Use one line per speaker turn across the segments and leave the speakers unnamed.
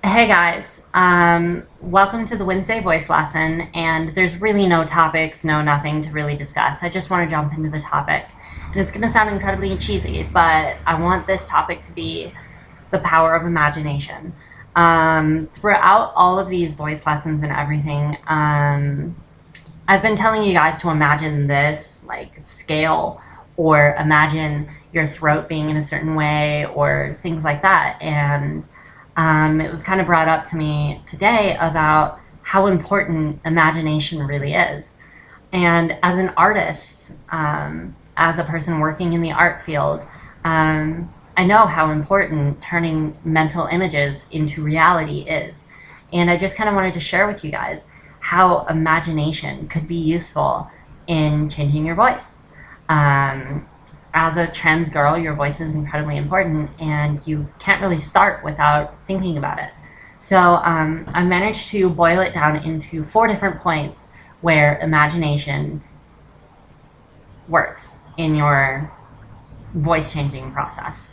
Hey guys, welcome to the Wednesday voice lesson, and there's really no topics, no nothing to really discuss. I just want to jump into the topic, and it's going to sound incredibly cheesy, but I want this topic to be the power of imagination. Throughout all of these voice lessons and everything, I've been telling you guys to imagine this like scale, or imagine your throat being in a certain way, or things like that, and it was kind of brought up to me today about how important imagination really is. And as an artist, as a person working in the art field, I know how important turning mental images into reality is. And I just kind of wanted to share with you guys how imagination could be useful in changing your voice. As a trans girl, your voice is incredibly important, and you can't really start without thinking about it. So I managed to boil it down into 4 different points where imagination works in your voice changing process.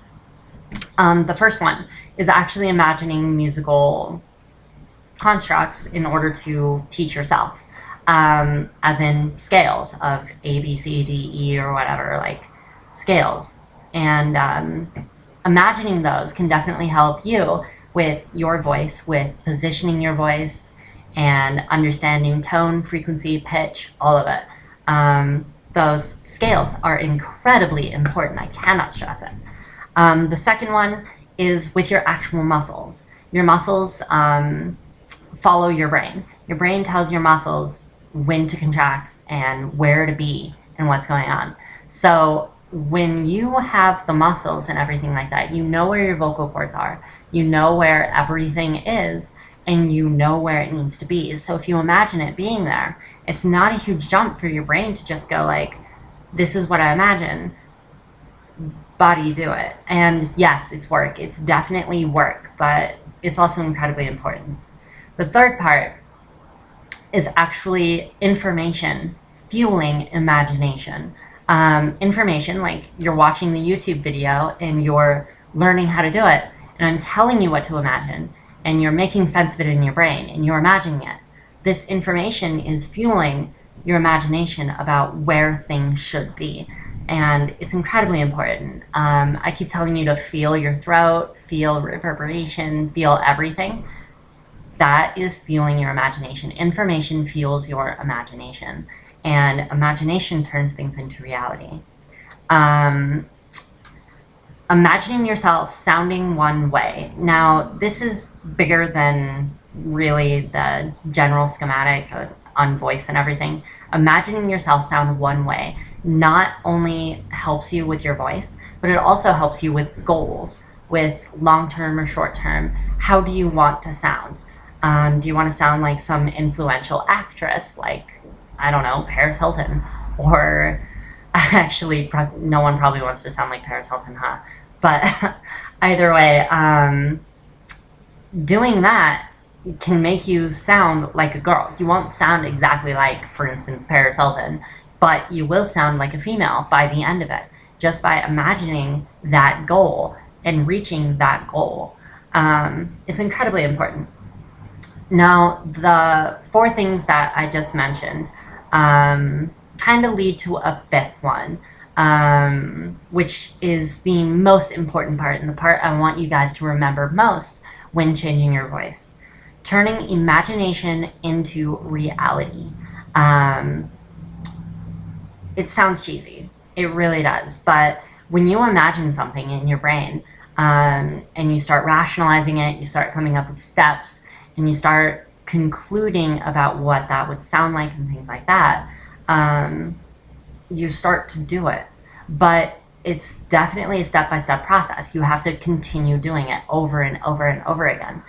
The first one is actually imagining musical constructs in order to teach yourself, as in scales of A, B, C, D, E, or whatever, like scales. And imagining those can definitely help you with your voice, with positioning your voice and understanding tone, frequency, pitch, all of it. Those scales are incredibly important. I cannot stress it. The second one is with your actual muscles. Your muscles follow your brain. Your brain tells your muscles when to contract and where to be and what's going on. So when you have the muscles and everything like that, you know where your vocal cords are, you know where everything is, and you know where it needs to be. So if you imagine it being there, it's not a huge jump for your brain to just go like, this is what I imagine, body, do it. And yes, it's work. It's definitely work, but it's also incredibly important. The third part is actually information fueling imagination. Information, like you're watching the YouTube video and you're learning how to do it, and I'm telling you what to imagine, and you're making sense of it in your brain and you're imagining it. This information is fueling your imagination about where things should be, and it's incredibly important. I keep telling you to feel your throat, feel reverberation, feel everything. That is fueling your imagination. Information fuels your imagination, and imagination turns things into reality. Imagining yourself sounding one way. Now, this is bigger than really the general schematic on voice and everything. Imagining yourself sound one way not only helps you with your voice, but it also helps you with goals, with long-term or short-term. How do you want to sound? Do you want to sound like some influential actress, like, I don't know, Paris Hilton? Or actually, no one probably wants to sound like Paris Hilton, huh? But either way, doing that can make you sound like a girl. You won't sound exactly like, for instance, Paris Hilton, but you will sound like a female by the end of it, just by imagining that goal and reaching that goal. It's incredibly important. Now, the 4 things that I just mentioned kind of lead to a 5th one, which is the most important part, and the part I want you guys to remember most when changing your voice. Turning imagination into reality. It sounds cheesy. It really does. But when you imagine something in your brain, and you start rationalizing it, you start coming up with steps, and you start concluding about what that would sound like and things like that, you start to do it. But it's definitely a step-by-step process. You have to continue doing it over and over and over again.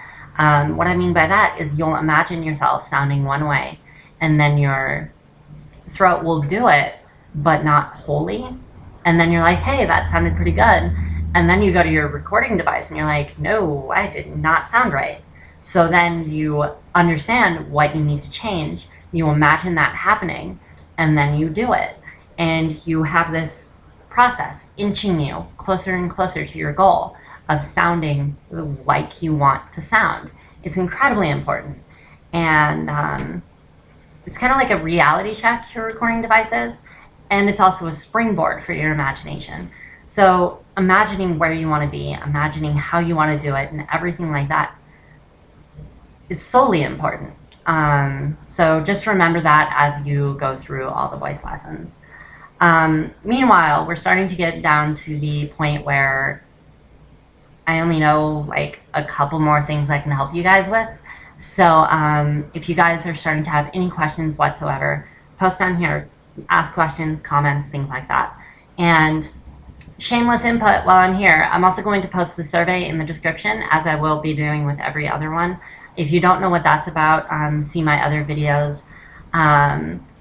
What I mean by that is you'll imagine yourself sounding one way, and then your throat will do it, but not wholly. And then you're like, hey, that sounded pretty good. And then you go to your recording device and you're like, no, I did not sound right. So then you understand what you need to change. You imagine that happening, and then you do it. And you have this process inching you closer and closer to your goal of sounding like you want to sound. It's incredibly important. And it's kind of like a reality check, your recording devices, and it's also a springboard for your imagination. So imagining where you want to be, imagining how you want to do it, and everything like that is solely important. So just remember that as you go through all the voice lessons. Meanwhile, we're starting to get down to the point where I only know like a couple more things I can help you guys with. So if you guys are starting to have any questions whatsoever, post down here, ask questions, comments, things like that. And shameless input while I'm here, I'm also going to post the survey in the description, as I will be doing with every other one. If you don't know what that's about, see my other videos.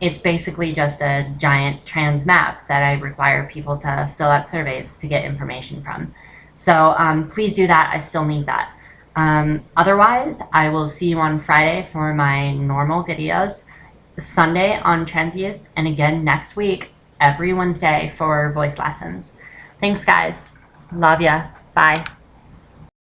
It's basically just a giant trans map that I require people to fill out surveys to get information from. So please do that. I still need that. Otherwise, I will see you on Friday for my normal videos, Sunday on trans youth, and again next week, every Wednesday for voice lessons. Thanks, guys. Love ya. Bye.